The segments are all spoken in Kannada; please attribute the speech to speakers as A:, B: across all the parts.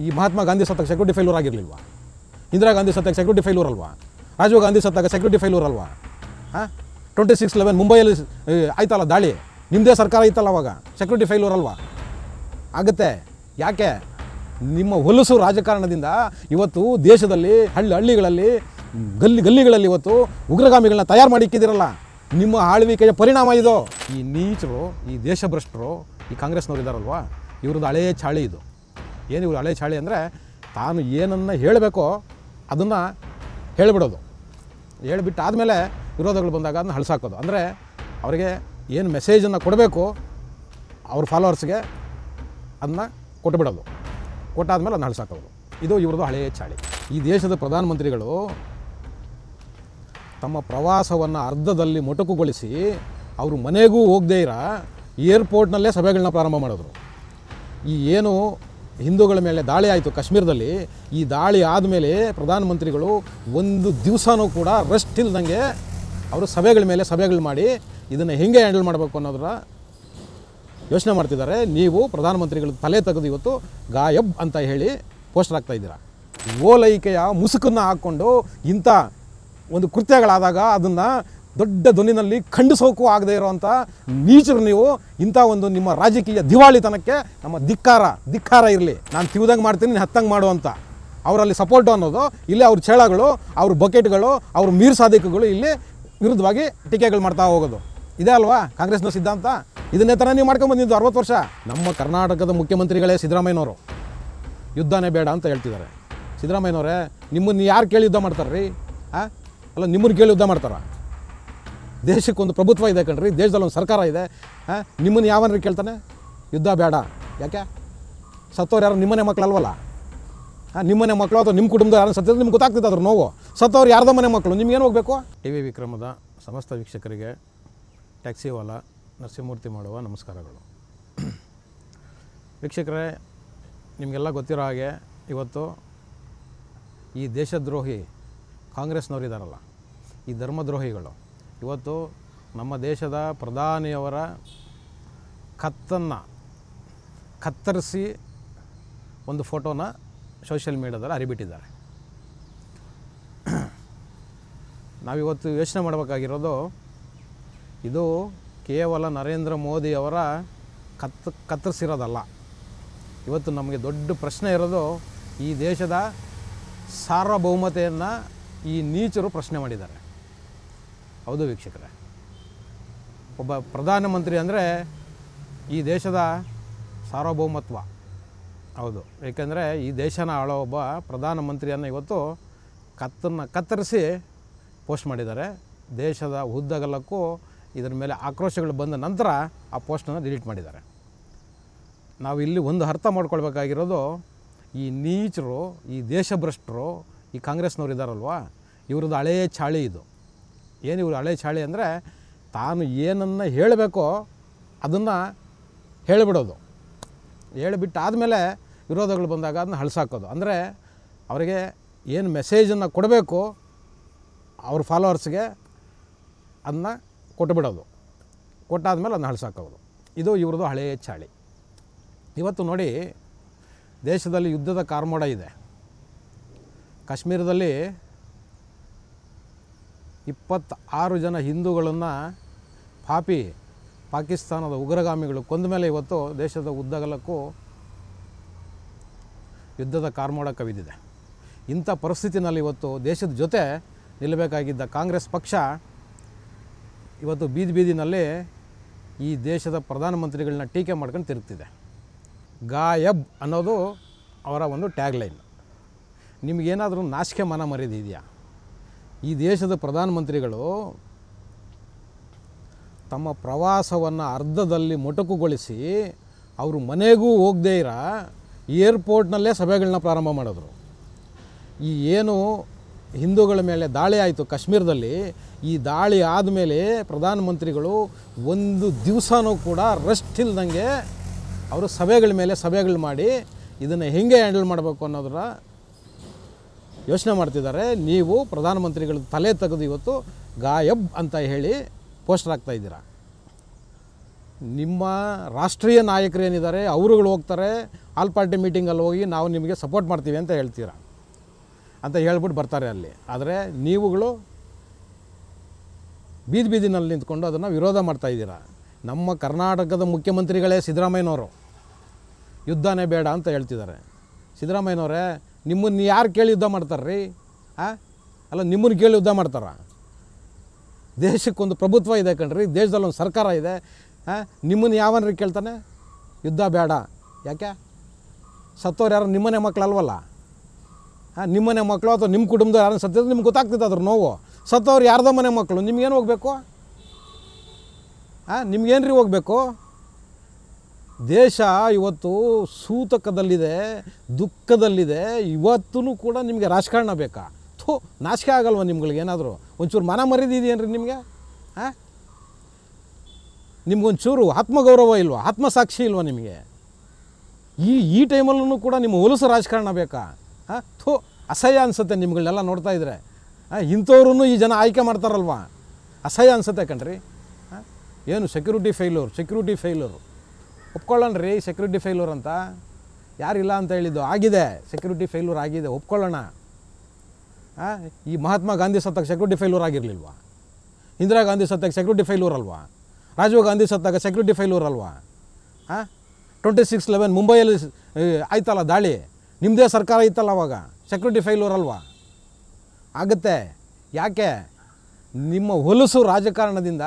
A: ಈ ಮಹಾತ್ಮ ಗಾಂಧಿ ಸತ್ತಾಗ ಸೆಕ್ಯೂರಿಟಿ ಫೇಲ್ಯೂರ್ ಆಗಿರಲಿಲ್ವಾ? ಇಂದಿರಾ ಗಾಂಧಿ ಸತ್ತಾಗ ಸೆಕ್ಯೂರಿಟಿ ಫೇಲ್ಯೂರ್ ಅಲ್ವಾ? ರಾಜೀವ್ ಗಾಂಧಿ ಸತ್ತಾಗ ಸೆಕ್ಯೂರಿಟಿ ಫೇಲ್ಯೂರ್ ಅಲ್ವಾ? 26/11 ಮುಂಬೈಯಲ್ಲಿ ಆಯ್ತಲ್ಲ ದಾಳಿ, ನಿಮ್ಮದೇ ಸರ್ಕಾರ ಇತ್ತಲ್ಲ ಅವಾಗ, ಸೆಕ್ಯೂರಿಟಿ ಫೇಲ್ಯೂರ್ ಅಲ್ವಾ? ಆಗುತ್ತೆ. ಯಾಕೆ? ನಿಮ್ಮ ಹೊಲಸು ರಾಜಕಾರಣದಿಂದ ಇವತ್ತು ದೇಶದಲ್ಲಿ ಹಳ್ಳಿಗಳಲ್ಲಿ ಗಲ್ಲಿಗಳಲ್ಲಿ ಇವತ್ತು ಉಗ್ರಗಾಮಿಗಳನ್ನ ತಯಾರು ಮಾಡಿ ಇಕ್ಕಿದಿರಲ್ಲ. ನಿಮ್ಮ ಆಳ್ವಿಕೆಯ ಪರಿಣಾಮ ಇದು. ಈ ನೀಚರು, ಈ ದೇಶಭ್ರಷ್ಟರು, ಈ ಕಾಂಗ್ರೆಸ್ನವ್ರು ಇದ್ದಾರಲ್ವ, ಇವ್ರದ್ದು ಹಳೆಯ ಚಾಳಿ ಇದು. ಏನು ಇವರು ಹಳೆ ಚಾಳಿ ಅಂದರೆ, ತಾನು ಏನನ್ನು ಹೇಳಬೇಕೋ ಅದನ್ನು ಹೇಳಿಬಿಡೋದು, ಹೇಳಿಬಿಟ್ಟು ಆದಮೇಲೆ ವಿರೋಧಗಳು ಬಂದಾಗ ಅದನ್ನ ಹಳಸಾಕೋದು. ಅಂದರೆ ಅವರಿಗೆ ಏನು ಮೆಸೇಜನ್ನು ಕೊಡಬೇಕು ಅವ್ರ ಫಾಲೋವರ್ಸ್ಗೆ ಅದನ್ನ ಕೊಟ್ಟುಬಿಡೋದು, ಕೊಟ್ಟಾದ್ಮೇಲೆ ಅದನ್ನ ಹಳಸಾಕೋದು. ಇದು ಇವ್ರದ್ದು ಹಳೆಯ ಚಾಳಿ. ಈ ದೇಶದ ಪ್ರಧಾನಮಂತ್ರಿಗಳು ತಮ್ಮ ಪ್ರವಾಸವನ್ನು ಅರ್ಧದಲ್ಲಿ ಮೊಟಕುಗೊಳಿಸಿ ಅವರು ಮನೆಗೂ ಹೋಗದೇ ಇರೋ ಏರ್ಪೋರ್ಟ್ನಲ್ಲೇ ಸಭೆಗಳನ್ನ ಪ್ರಾರಂಭ ಮಾಡಿದ್ರು. ಈ ಏನು ಹಿಂದೂಗಳ ಮೇಲೆ ದಾಳಿ ಆಯಿತು ಕಾಶ್ಮೀರದಲ್ಲಿ, ಈ ದಾಳಿ ಆದಮೇಲೆ ಪ್ರಧಾನಮಂತ್ರಿಗಳು ಒಂದು ದಿವಸನೂ ಕೂಡ ರೆಸ್ಟ್ ಇಲ್ದಂಗೆ ಅವರು ಸಭೆಗಳ ಮೇಲೆ ಸಭೆಗಳು ಮಾಡಿ ಇದನ್ನು ಹೇಗೆ ಹ್ಯಾಂಡಲ್ ಮಾಡಬೇಕು ಅನ್ನೋದರ ಯೋಚನೆ ಮಾಡ್ತಿದ್ದಾರೆ. ನೀವು ಪ್ರಧಾನಮಂತ್ರಿಗಳ ತಲೆ ತೆಗೆದು ಇವತ್ತು ಗಾಯಬ್ ಅಂತ ಹೇಳಿ ಪೋಸ್ಟರ್ ಆಗ್ತಾ ಇದ್ದೀರಾ. ಓಲೈಕೆಯ ಮುಸುಕನ್ನು ಹಾಕ್ಕೊಂಡು ಇಂಥ ಒಂದು ಕೃತ್ಯಗಳಾದಾಗ ಅದನ್ನು ದೊಡ್ಡ ಧ್ವನಿನಲ್ಲಿ ಖಂಡಿಸೋಕ್ಕೂ ಆಗದೇ ಇರೋವಂಥ ನೀಚರು ನೀವು. ಇಂಥ ಒಂದು ನಿಮ್ಮ ರಾಜಕೀಯ ದಿವಾಳಿತನಕ್ಕೆ ನಮ್ಮ ಧಿಕ್ಕಾರ ಇರಲಿ. ನಾನು ತಿವ್ದಂಗೆ ಮಾಡ್ತೀನಿ, ನೀನು ಹತ್ತಂಗೆ ಮಾಡುವಂಥ ಅವರಲ್ಲಿ ಸಪೋರ್ಟು ಅನ್ನೋದು ಇಲ್ಲಿ ಅವ್ರ ಚೇಳಗಳು, ಅವ್ರ ಬಕೆಟ್ಗಳು, ಅವ್ರ ಮೀರ್ ಸಾಧಿಕಗಳು ಇಲ್ಲಿ ವಿರುದ್ಧವಾಗಿ ಟೀಕೆಗಳು ಮಾಡ್ತಾ ಹೋಗೋದು. ಇದೇ ಅಲ್ವಾ ಕಾಂಗ್ರೆಸ್ನ ಸಿದ್ಧಾಂತ? ಇದನ್ನೇ ಥರ ನೀವು ಮಾಡ್ಕೊಂಬಂದಿದ್ದು 60 ವರ್ಷ. ನಮ್ಮ ಕರ್ನಾಟಕದ ಮುಖ್ಯಮಂತ್ರಿಗಳೇ ಸಿದ್ದರಾಮಯ್ಯನವರು ಯುದ್ಧನೇ ಬೇಡ ಅಂತ ಹೇಳ್ತಿದ್ದಾರೆ. ಸಿದ್ದರಾಮಯ್ಯನವರೇ, ನಿಮ್ಮನ್ನು ಯಾರು ಕೇಳಿ ಯುದ್ಧ ಮಾಡ್ತಾರ್ರಿ? ಅಲ್ಲ, ನಿಮ್ಮನ್ನು ಕೇಳಿ ಯುದ್ಧ ಮಾಡ್ತಾರ? ದೇಶಕ್ಕೊಂದು ಪ್ರಭುತ್ವ ಇದೆ ಕಣ್ರಿ, ದೇಶದಲ್ಲಿ ಒಂದು ಸರ್ಕಾರ ಇದೆ. ನಿಮ್ಮನ್ನು ಯಾವನ್ರಿ ಕೇಳ್ತಾನೆ ಯುದ್ಧ ಬೇಡ? ಯಾಕೆ? ಸತ್ತವ್ರು ಯಾರು ನಿಮ್ಮನೆ ಮಕ್ಕಳಲ್ವಲ್ಲ? ನಿಮ್ಮನೆ ಮಕ್ಕಳು ಅಥವಾ ನಿಮ್ಮ ಕುಟುಂಬದ ಯಾರು ಸತ್ತಿದ್ರೆ ನಿಮ್ಗೆ ಗೊತ್ತಾಗ್ತಿತ್ತು ಅದ್ರ ನೋವು. ಸತ್ತವ್ರು ಯಾರ್ದೋ ಮನೆ ಮಕ್ಕಳು, ನಿಮ್ಗೇನು ಹೋಗಬೇಕು? ಟಿವಿ ವಿಕ್ರಮದ ಸಮಸ್ತ ವೀಕ್ಷಕರಿಗೆ ಟ್ಯಾಕ್ಸಿವಾಲ ನರಸಿಂಹಮೂರ್ತಿ ಮಾಡುವ ನಮಸ್ಕಾರಗಳು. ವೀಕ್ಷಕರೇ, ನಿಮಗೆಲ್ಲ ಗೊತ್ತಿರೋ ಹಾಗೆ ಇವತ್ತು ಈ ದೇಶದ್ರೋಹಿ ಕಾಂಗ್ರೆಸ್ನವ್ರು ಇದ್ದಾರಲ್ಲ, ಈ ಧರ್ಮದ್ರೋಹಿಗಳು ಇವತ್ತು ನಮ್ಮ ದೇಶದ ಪ್ರಧಾನಿಯವರ ಕತ್ತನ್ನು ಕತ್ತರಿಸಿ ಒಂದು ಫೋಟೋನ ಸೋಷಿಯಲ್ ಮೀಡಿಯಾದಲ್ಲಿ ಹರಿಬಿಟ್ಟಿದ್ದಾರೆ. ನಾವಿವತ್ತು ಯೋಚನೆ ಮಾಡಬೇಕಾಗಿರೋದು, ಇದು ಕೇವಲ ನರೇಂದ್ರ ಮೋದಿಯವರ ಕತ್ತರಿಸಿರೋದಲ್ಲ. ಇವತ್ತು ನಮಗೆ ದೊಡ್ಡ ಪ್ರಶ್ನೆ ಇರೋದು, ಈ ದೇಶದ ಸಾರ್ವಭೌಮತೆಯನ್ನು ಈ ನೀಚರು ಪ್ರಶ್ನೆ ಮಾಡಿದ್ದಾರೆ. ಹೌದು ವೀಕ್ಷಕರೇ, ಒಬ್ಬ ಪ್ರಧಾನಮಂತ್ರಿ ಅಂದರೆ ಈ ದೇಶದ ಸಾರ್ವಭೌಮತ್ವ. ಹೌದು, ಏಕೆಂದರೆ ಈ ದೇಶನ ಆಳೋ ಒಬ್ಬ ಪ್ರಧಾನಮಂತ್ರಿಯನ್ನು ಇವತ್ತು ಕತ್ತರಿಸಿ ಪೋಸ್ಟ್ ಮಾಡಿದ್ದಾರೆ. ದೇಶದ ಉದ್ದಗಲಕ್ಕೂ ಇದರ ಮೇಲೆ ಆಕ್ರೋಶಗಳು ಬಂದ ನಂತರ ಆ ಪೋಸ್ಟನ್ನು ಡಿಲೀಟ್ ಮಾಡಿದ್ದಾರೆ. ನಾವು ಇಲ್ಲಿ ಒಂದು ಅರ್ಥ ಮಾಡ್ಕೊಳ್ಬೇಕಾಗಿರೋದು, ಈ ನೀಚರು, ಈ ದೇಶಭ್ರಷ್ಟರು, ಈ ಕಾಂಗ್ರೆಸ್ನವ್ರು ಇದ್ದಾರಲ್ವ, ಇವ್ರದ್ದು ಹಳೆಯ ಚಾಳಿ ಇದು. ಏನು ಇವರು ಹಳೆಯ ಚಾಳಿ ಅಂದರೆ, ತಾನು ಏನನ್ನು ಹೇಳಬೇಕೋ ಅದನ್ನು ಹೇಳಿಬಿಡೋದು, ಹೇಳಿಬಿಟ್ಟು ಆದಮೇಲೆ ವಿರೋಧಗಳು ಬಂದಾಗ ಅದನ್ನ ಹಳಸಾಕೋದು. ಅಂದರೆ ಅವರಿಗೆ ಏನು ಮೆಸೇಜನ್ನು ಕೊಡಬೇಕು ಅವ್ರ ಫಾಲೋವರ್ಸ್ಗೆ ಅದನ್ನ ಕೊಟ್ಟುಬಿಡೋದು, ಕೊಟ್ಟಾದ್ಮೇಲೆ ಅದನ್ನ ಹಳಸಾಕೋದು. ಇದು ಇವ್ರದ್ದು ಹಳೆಯ ಚಾಳಿ. ಇವತ್ತು ನೋಡಿ, ದೇಶದಲ್ಲಿ ಯುದ್ಧದ ಕಾರ್ಮೋಡ ಇದೆ. ಕಾಶ್ಮೀರದಲ್ಲಿ 26 ಜನ ಹಿಂದೂಗಳನ್ನು ಪಾಕಿಸ್ತಾನದ ಉಗ್ರಗಾಮಿಗಳು ಕೊಂದ ಮೇಲೆ ಇವತ್ತು ದೇಶದ ಉದ್ದಗಲಕ್ಕೂ ಯುದ್ಧದ ಕಾರ್ಮೋಡ ಕವಿದಿದೆ. ಇಂಥ ಪರಿಸ್ಥಿತಿನಲ್ಲಿ ಇವತ್ತು ದೇಶದ ಜೊತೆ ನಿಲ್ಲಬೇಕಾಗಿದ್ದ ಕಾಂಗ್ರೆಸ್ ಪಕ್ಷ ಇವತ್ತು ಬೀದಿನಲ್ಲಿ ಈ ದೇಶದ ಪ್ರಧಾನಮಂತ್ರಿಗಳನ್ನ ಟೀಕೆ ಮಾಡ್ಕೊಂಡು ತಿರುಗ್ತಿದೆ. ಗಾಯಬ್ ಅನ್ನೋದು ಅವರ ಒಂದು ಟ್ಯಾಗ್ಲೈನ್. ನಿಮಗೇನಾದರೂ ನಾಚಿಕೆ ಮನ ಮರ್ಯಾದೆ ಇದೆಯಾ? ಈ ದೇಶದ ಪ್ರಧಾನಮಂತ್ರಿಗಳು ತಮ್ಮ ಪ್ರವಾಸವನ್ನು ಅರ್ಧದಲ್ಲಿ ಮೊಟಕುಗೊಳಿಸಿ ಅವರು ಮನೆಗೂ ಹೋಗದೇ ಇರೋ ಏರ್ಪೋರ್ಟ್ನಲ್ಲೇ ಸಭೆಗಳನ್ನ ಪ್ರಾರಂಭ ಮಾಡಿದ್ರು. ಈ ಏನು ಹಿಂದೂಗಳ ಮೇಲೆ ದಾಳಿ ಆಯಿತು ಕಾಶ್ಮೀರದಲ್ಲಿ, ಈ ದಾಳಿ ಆದಮೇಲೆ ಪ್ರಧಾನಮಂತ್ರಿಗಳು ಒಂದು ದಿವಸನೂ ಕೂಡ ರೆಸ್ಟ್ ಇಲ್ದಂಗೆ ಅವರು ಸಭೆಗಳ ಮೇಲೆ ಸಭೆಗಳು ಮಾಡಿ ಇದನ್ನು ಹೇಗೆ ಹ್ಯಾಂಡಲ್ ಮಾಡಬೇಕು ಅನ್ನೋದರ ಯೋಚನೆ ಮಾಡ್ತಿದ್ದಾರೆ. ನೀವು ಪ್ರಧಾನಮಂತ್ರಿಗಳ ತಲೆ ತೆಗೆದು ಇವತ್ತು ಗಾಯಬ್ ಅಂತ ಹೇಳಿ ಪೋಸ್ಟರ್ ಆಗ್ತಾ ಇದ್ದೀರಾ. ನಿಮ್ಮ ರಾಷ್ಟ್ರೀಯ ನಾಯಕರು ಏನಿದ್ದಾರೆ ಅವರುಗಳು ಹೋಗ್ತಾರೆ, ಆಲ್ ಪಾರ್ಟಿ ಮೀಟಿಂಗಲ್ಲಿ ಹೋಗಿ ನಾವು ನಿಮಗೆ ಸಪೋರ್ಟ್ ಮಾಡ್ತೀವಿ ಅಂತ ಹೇಳ್ತೀರಾ ಅಂತ ಹೇಳ್ಬಿಟ್ಟು ಬರ್ತಾರೆ ಅಲ್ಲಿ. ಆದರೆ ನೀವುಗಳು ಬೀದಿನಲ್ಲಿ ನಿಂತ್ಕೊಂಡು ಅದನ್ನು ವಿರೋಧ ಮಾಡ್ತಾಯಿದ್ದೀರಾ. ನಮ್ಮ ಕರ್ನಾಟಕದ ಮುಖ್ಯಮಂತ್ರಿಗಳೇ ಸಿದ್ದರಾಮಯ್ಯನವರು ಯುದ್ಧನೇ ಬೇಡ ಅಂತ ಹೇಳ್ತಿದ್ದಾರೆ. ಸಿದ್ದರಾಮಯ್ಯನವರೇ, ನಿಮ್ಮನ್ನು ಯಾರು ಕೇಳಿ ಯುದ್ಧ ಮಾಡ್ತಾರ್ರಿ? ಅಲ್ಲ, ನಿಮ್ಮನ್ನು ಕೇಳಿ ಯುದ್ಧ ಮಾಡ್ತಾರ? ದೇಶಕ್ಕೊಂದು ಪ್ರಭುತ್ವ ಇದೆ ಕಣ್ರಿ, ದೇಶದಲ್ಲಿ ಒಂದು ಸರ್ಕಾರ ಇದೆ. ನಿಮ್ಮನ್ನು ಯಾವನ್ರಿ ಕೇಳ್ತಾನೆ ಯುದ್ಧ ಬೇಡ? ಯಾಕೆ? ಸತ್ತವ್ರು ಯಾರು ನಿಮ್ಮನೆ ಮಕ್ಕಳಲ್ವಲ್ಲ? ನಿಮ್ಮನೆ ಮಕ್ಕಳು ಅಥವಾ ನಿಮ್ಮ ಕುಟುಂಬದ ಯಾರನ್ನ ಸತ್ತಿದ್ರೆ ನಿಮ್ಗೆ ಗೊತ್ತಾಗ್ತದೆ ಅದ್ರ ನೋವು. ಸತ್ತವ್ರು ಯಾರ್ದೋ ಮನೆ ಮಕ್ಕಳು, ನಿಮ್ಗೇನು ಹೋಗಬೇಕು? ನಿಮ್ಗೇನು ರೀ ಹೋಗಬೇಕು? ದೇಶ ಇವತ್ತು ಸೂತಕದಲ್ಲಿದೆ, ದುಃಖದಲ್ಲಿದೆ. ಇವತ್ತೂ ಕೂಡ ನಿಮಗೆ ರಾಜಕಾರಣ ಬೇಕಾ? ನಾಚಿಕೆ ಆಗಲ್ವ ನಿಮ್ಗಳಿಗೆ? ಏನಾದರೂ ಒಂಚೂರು ಮನ ಮರ್ಯಾದಿದೆಯೇನ್ರಿ ನಿಮಗೆ? ನಿಮ್ಗೊಂಚೂರು ಆತ್ಮಗೌರವ ಇಲ್ವಾ? ಆತ್ಮಸಾಕ್ಷಿ ಇಲ್ವಾ ನಿಮಗೆ? ಈ ಟೈಮಲ್ಲೂ ಕೂಡ ನಿಮ್ಮ ಹೊಲಸು ರಾಜಕಾರಣ ಬೇಕಾ? ಅಸಹ್ಯ ಅನಿಸುತ್ತೆ ನಿಮ್ಗಳನ್ನೆಲ್ಲ ನೋಡ್ತಾ ಇದ್ರೆ. ಇಂಥವ್ರೂ ಈ ಜನ ಆಯ್ಕೆ ಮಾಡ್ತಾರಲ್ವ, ಅಸಹ್ಯ ಅನಿಸುತ್ತೆ ಕಣ್ರಿ. ಏನು ಸೆಕ್ಯೂರಿಟಿ ಫೇಲ್ಯೂರ್ ಒಪ್ಕೊಳ್ಳೋಣ ರೀ. ಸೆಕ್ಯೂರಿಟಿ ಫೇಲ್ಯೂರ್ ಅಂತ ಯಾರಿಲ್ಲ ಅಂತ ಹೇಳಿದ್ದು? ಆಗಿದೆ, ಸೆಕ್ಯೂರಿಟಿ ಫೇಲ್ಯೂರ್ ಆಗಿದೆ, ಒಪ್ಕೊಳ್ಳೋಣ. ಈ ಮಹಾತ್ಮ ಗಾಂಧಿ ಸತ್ತಾಗ ಸೆಕ್ಯೂರಿಟಿ ಫೇಲ್ಯೂರ್ ಆಗಿರಲಿಲ್ವಾ? ಇಂದಿರಾ ಗಾಂಧಿ ಸತ್ತಾಗ ಸೆಕ್ಯೂರಿಟಿ ಫೇಲ್ಯೂರ್ ಅಲ್ವಾ? ರಾಜೀವ್ ಗಾಂಧಿ ಸತ್ತಾಗ ಸೆಕ್ಯೂರಿಟಿ ಫೇಲ್ಯೂರ್ ಅಲ್ವಾ? 26/11 ಮುಂಬೈಯಲ್ಲಿ ಆಯ್ತಲ್ಲ ದಾಳಿ, ನಿಮ್ಮದೇ ಸರ್ಕಾರ ಇತ್ತಲ್ಲ ಅವಾಗ, ಸೆಕ್ಯೂರಿಟಿ ಫೇಲ್ಯೂರ್ ಅಲ್ವಾ? ಆಗುತ್ತೆ. ಯಾಕೆ? ನಿಮ್ಮ ಹೊಲಸು ರಾಜಕಾರಣದಿಂದ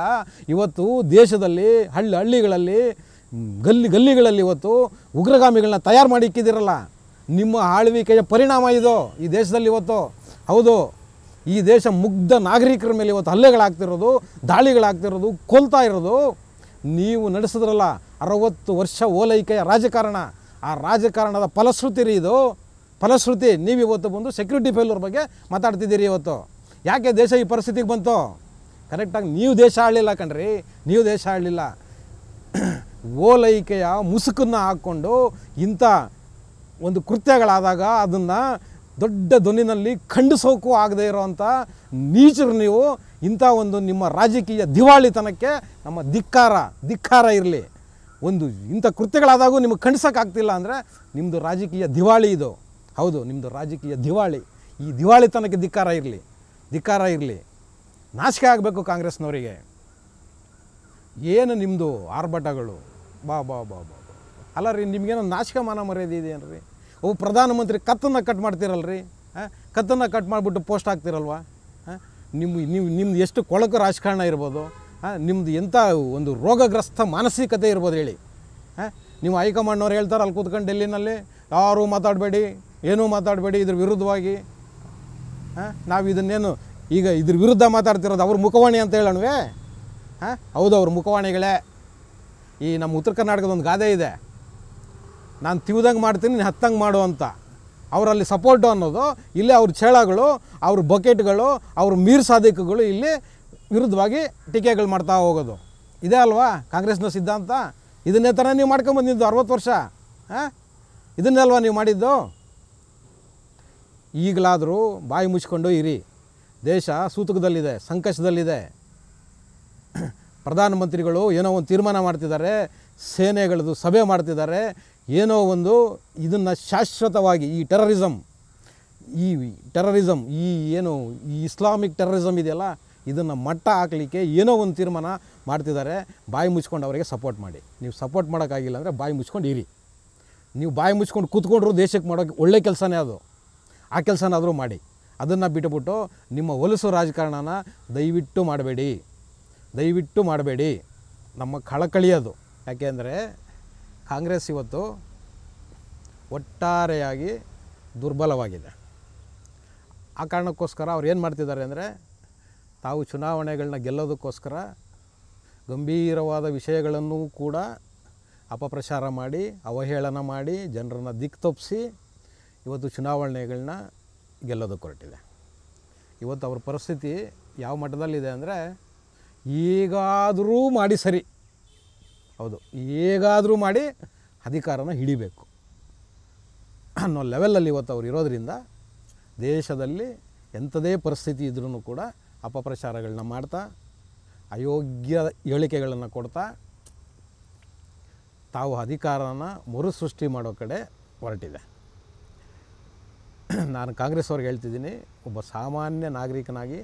A: ಇವತ್ತು ದೇಶದಲ್ಲಿ ಹಳ್ಳಿಗಳಲ್ಲಿ ಗಲ್ಲಿಗಳಲ್ಲಿ ಇವತ್ತು ಉಗ್ರಗಾಮಿಗಳನ್ನ ತಯಾರು ಮಾಡಿ ಇಕ್ಕಿದ್ದೀರಲ್ಲ. ನಿಮ್ಮ ಆಳ್ವಿಕೆಯ ಪರಿಣಾಮ ಇದು ಈ ದೇಶದಲ್ಲಿ ಇವತ್ತು. ಹೌದು, ಈ ದೇಶ ಮುಗ್ಧ ನಾಗರಿಕರ ಮೇಲೆ ಇವತ್ತು ಹಲ್ಲೆಗಳಾಗ್ತಿರೋದು, ದಾಳಿಗಳಾಗ್ತಿರೋದು, ಕೊಲ್ತಾ ಇರೋದು ನೀವು ನಡೆಸಿದ್ರಲ್ಲ 60 ವರ್ಷ ಓಲೈಕೆಯ ರಾಜಕಾರಣ. ಆ ರಾಜಕಾರಣದ ಫಲಶ್ರುತಿ ರೀ ಇದು, ಫಲಶ್ರುತಿ. ನೀವು ಇವತ್ತು ಬಂದು ಸೆಕ್ಯೂರಿಟಿ ಫೇಲ್ಯೂರ್ ಬಗ್ಗೆ ಮಾತಾಡ್ತಿದ್ದೀರಿ ಇವತ್ತು. ಯಾಕೆ ದೇಶ ಈ ಪರಿಸ್ಥಿತಿಗೆ ಬಂತು? ಕರೆಕ್ಟಾಗಿ ನೀವು ದೇಶ ಆಳಲಿಲ್ಲ ಕಣ್ರಿ, ನೀವು ದೇಶ ಆಳಲಿಲ್ಲ. ಓಲೈಕೆಯ ಮುಸುಕನ್ನು ಹಾಕ್ಕೊಂಡು ಇಂಥ ಒಂದು ಕೃತ್ಯಗಳಾದಾಗ ಅದನ್ನು ದೊಡ್ಡ ಧ್ವನಿನಲ್ಲಿ ಖಂಡಿಸೋಕ್ಕೂ ಆಗದೆ ಇರೋವಂಥ ನೀಚರು ನೀವು. ಇಂಥ ಒಂದು ನಿಮ್ಮ ರಾಜಕೀಯ ದಿವಾಳಿತನಕ್ಕೆ ನಮ್ಮ ಧಿಕ್ಕಾರ ಇರಲಿ. ಒಂದು ಇಂಥ ಕೃತ್ಯಗಳಾದಾಗೂ ನಿಮಗೆ ಖಂಡಿಸೋಕ್ಕಾಗ್ತಿಲ್ಲ ಅಂದರೆ ನಿಮ್ಮದು ರಾಜಕೀಯ ದಿವಾಳಿ ಇದು. ಹೌದು, ನಿಮ್ಮದು ರಾಜಕೀಯ ದಿವಾಳಿ. ಈ ದಿವಾಳಿತನಕ್ಕೆ ಧಿಕ್ಕಾರ ಇರಲಿ. ನಾಚಿಕೆ ಆಗಬೇಕು ಕಾಂಗ್ರೆಸ್ನವರಿಗೆ. ಏನು ನಿಮ್ಮದು ಆರ್ಭಟಗಳು? ಬಾ ಅಲ್ಲ ರೀ, ನಿಮಗೇನೋ ನಾಚಿಕೆ ಮಾನ ಮರ್ಯಾದೆ ಇದೆಯೇನ್ರಿ? ಪ್ರಧಾನಮಂತ್ರಿ ಕತ್ತನ್ನು ಕಟ್ ಮಾಡ್ತಿರಲ್ರಿ, ಕತ್ತನ್ನು ಕಟ್ ಮಾಡಿಬಿಟ್ಟು ಪೋಸ್ಟ್ ಹಾಕ್ತಿರಲ್ವ? ನಿಮ್ದು ಎಷ್ಟು ಕೊಳಕು ರಾಜಕಾರಣ ಇರ್ಬೋದು, ನಿಮ್ಮದು ಎಂಥ ಒಂದು ರೋಗಗ್ರಸ್ತ ಮಾನಸಿಕತೆ ಇರ್ಬೋದು ಹೇಳಿ. ನೀವು ಹೈಕಮಾಂಡ್ನವ್ರು ಹೇಳ್ತಾರೆ ಅಲ್ಲಿ ಕೂತ್ಕೊಂಡು ಡೆಲ್ಲಿನಲ್ಲಿ, ಯಾರೂ ಮಾತಾಡಬೇಡಿ, ಏನೂ ಮಾತಾಡಬೇಡಿ ಇದ್ರ ವಿರುದ್ಧವಾಗಿ. ನಾವು ಇದನ್ನೇನು ಈಗ ಇದ್ರ ವಿರುದ್ಧ ಮಾತಾಡ್ತಿರೋದು ಅವ್ರ ಮುಖವಾಣಿ ಅಂತ ಹೇಳೋಣವೇ? ಹೌದು, ಅವ್ರ ಮುಖವಾಣಿಗಳೇ. ಈ ನಮ್ಮ ಉತ್ತರ ಕರ್ನಾಟಕದ ಒಂದು ಗಾದೆ ಇದೆ, ನಾನು ತಿವ್ದಂಗೆ ಮಾಡ್ತೀನಿ, ನೀನು ಹತ್ತಂಗೆ ಮಾಡು ಅಂತ. ಅವರಲ್ಲಿ ಸಪೋರ್ಟು ಅನ್ನೋದು ಇಲ್ಲಿ ಅವ್ರ ಚೇಳಗಳು, ಅವ್ರ ಬಕೆಟ್ಗಳು, ಅವ್ರ ಮೀರ್ ಸಾದಿಕ್ಗಳು ಇಲ್ಲಿ ವಿರುದ್ಧವಾಗಿ ಟೀಕೆಗಳು ಮಾಡ್ತಾ ಹೋಗೋದು. ಇದೇ ಅಲ್ವಾ ಕಾಂಗ್ರೆಸ್ನ ಸಿದ್ಧಾಂತ? ಇದನ್ನೇ ಥರ ನೀವು ಮಾಡ್ಕೊಂಬಂದಿದ್ದು 60 ವರ್ಷ. ಇದನ್ನೇ ಅಲ್ವಾ ನೀವು ಮಾಡಿದ್ದು? ಈಗಲಾದರೂ ಬಾಯಿ ಮುಚ್ಕೊಂಡು ಇರಿ. ದೇಶ ಸೂತಕದಲ್ಲಿದೆ, ಸಂಕಷ್ಟದಲ್ಲಿದೆ. ಪ್ರಧಾನಮಂತ್ರಿಗಳು ಏನೋ ಒಂದು ತೀರ್ಮಾನ ಮಾಡ್ತಿದ್ದಾರೆ, ಸೇನೆಗಳದ್ದು ಸಭೆ ಮಾಡ್ತಿದ್ದಾರೆ, ಏನೋ ಒಂದು ಇದನ್ನು ಶಾಶ್ವತವಾಗಿ ಈ ಟೆರರಿಸಮ್ ಈ ಏನು ಈ ಇಸ್ಲಾಮಿಕ್ ಟೆರರಿಸಮ್ ಇದೆಯಲ್ಲ, ಇದನ್ನು ಮಟ್ಟ ಹಾಕಲಿಕ್ಕೆ ಏನೋ ಒಂದು ತೀರ್ಮಾನ ಮಾಡ್ತಿದ್ದಾರೆ. ಬಾಯಿ ಮುಚ್ಕೊಂಡು ಅವರಿಗೆ ಸಪೋರ್ಟ್ ಮಾಡಿ. ನೀವು ಸಪೋರ್ಟ್ ಮಾಡೋಕ್ಕಾಗಿಲ್ಲ ಅಂದರೆ ಬಾಯಿ ಮುಚ್ಕೊಂಡು ಇರಿ. ನೀವು ಬಾಯಿ ಮುಚ್ಕೊಂಡು ಕೂತ್ಕೊಂಡ್ರು ದೇಶಕ್ಕೆ ಮಾಡೋಕ್ಕೆ ಒಳ್ಳೆ ಕೆಲಸನೇ ಅದು. ಆ ಕೆಲಸನಾದರೂ ಮಾಡಿ. ಅದನ್ನು ಬಿಟ್ಟುಬಿಟ್ಟು ನಿಮ್ಮ ಹೊಲಸು ರಾಜಕಾರಣನ ದಯವಿಟ್ಟು ಮಾಡಬೇಡಿ. ನಮ್ಮ ಕಳಕಳಿ ಅದು. ಯಾಕೆಂದರೆ ಕಾಂಗ್ರೆಸ್ ಇವತ್ತು ಒಟ್ಟಾರೆಯಾಗಿ ದುರ್ಬಲವಾಗಿದೆ. ಆ ಕಾರಣಕ್ಕೋಸ್ಕರ ಅವ್ರು ಏನು ಮಾಡ್ತಿದ್ದಾರೆ ಅಂದರೆ, ತಾವು ಚುನಾವಣೆಗಳನ್ನ ಗೆಲ್ಲೋದಕ್ಕೋಸ್ಕರ ಗಂಭೀರವಾದ ವಿಷಯಗಳನ್ನು ಕೂಡ ಅಪಪ್ರಚಾರ ಮಾಡಿ, ಅವಹೇಳನ ಮಾಡಿ, ಜನರನ್ನು ದಿಕ್ತಪ್ಪಿಸಿ ಇವತ್ತು ಚುನಾವಣೆಗಳನ್ನ ಗೆಲ್ಲೋದಕ್ಕೆ ಹೊರಟಿದೆ. ಇವತ್ತು ಅವ್ರ ಪರಿಸ್ಥಿತಿ ಯಾವ ಮಟ್ಟದಲ್ಲಿದೆ ಅಂದರೆ, ಹೇಗಾದರೂ ಮಾಡಿ ಸರಿ, ಹೌದು, ಹೇಗಾದರೂ ಮಾಡಿ ಅಧಿಕಾರನ ಹಿಡಿಬೇಕು ಅನ್ನೋ ಲೆವೆಲಲ್ಲಿ ಇವತ್ತು ಅವ್ರು ಇರೋದರಿಂದ ದೇಶದಲ್ಲಿ ಎಂಥದೇ ಪರಿಸ್ಥಿತಿ ಇದ್ರೂ ಕೂಡ ಅಪಪ್ರಚಾರಗಳನ್ನ ಮಾಡ್ತಾ, ಅಯೋಗ್ಯ ಹೇಳಿಕೆಗಳನ್ನು ಕೊಡ್ತಾ ತಾವು ಅಧಿಕಾರನ ಮರುಸೃಷ್ಟಿ ಮಾಡೋ ಕಡೆ ಹೊರಟಿದೆ. ನಾನು ಕಾಂಗ್ರೆಸ್ ಅವ್ರಿಗೆ ಹೇಳ್ತಿದ್ದೀನಿ, ಒಬ್ಬ ಸಾಮಾನ್ಯ ನಾಗರಿಕನಾಗಿ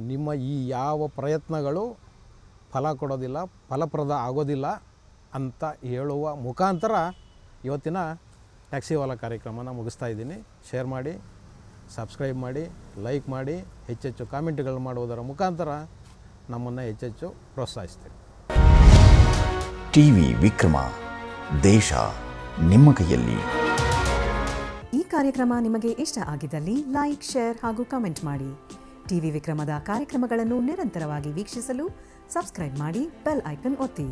A: ನಿಮ್ಮ ಈ ಯಾವ ಪ್ರಯತ್ನಗಳು ಫಲ ಕೊಡೋದಿಲ್ಲ, ಫಲಪ್ರದ ಆಗೋದಿಲ್ಲ ಅಂತ ಹೇಳುವ ಮುಖಾಂತರ ಇವತ್ತಿನ ಟ್ಯಾಕ್ಸಿವಾಲಾ ಕಾರ್ಯಕ್ರಮನ ಮುಗಿಸ್ತಾ ಇದ್ದೀನಿ. ಶೇರ್ ಮಾಡಿ, ಸಬ್ಸ್ಕ್ರೈಬ್ ಮಾಡಿ, ಲೈಕ್ ಮಾಡಿ, ಹೆಚ್ಚೆಚ್ಚು ಕಾಮೆಂಟ್ಗಳು ಮಾಡುವುದರ ಮುಖಾಂತರ ನಮ್ಮನ್ನು ಹೆಚ್ಚೆಚ್ಚು ಪ್ರೋತ್ಸಾಹಿಸ್ತೀವಿ.
B: ಟಿವಿ ವಿಕ್ರಮ, ದೇಶ ನಿಮ್ಮ ಕೈಯಲ್ಲಿ.
C: ಈ ಕಾರ್ಯಕ್ರಮ ನಿಮಗೆ ಇಷ್ಟ ಆಗಿದ್ದಲ್ಲಿ ಲೈಕ್, ಶೇರ್ ಹಾಗೂ ಕಮೆಂಟ್ ಮಾಡಿ. ಟಿವಿ ವಿಕ್ರಮದ ಕಾರ್ಯಕ್ರಮಗಳನ್ನು ನಿರಂತರವಾಗಿ ವೀಕ್ಷಿಸಲು ಸಬ್ಸ್ಕ್ರೈಬ್ ಮಾಡಿ, ಬೆಲ್ ಐಕನ್ ಒತ್ತಿ.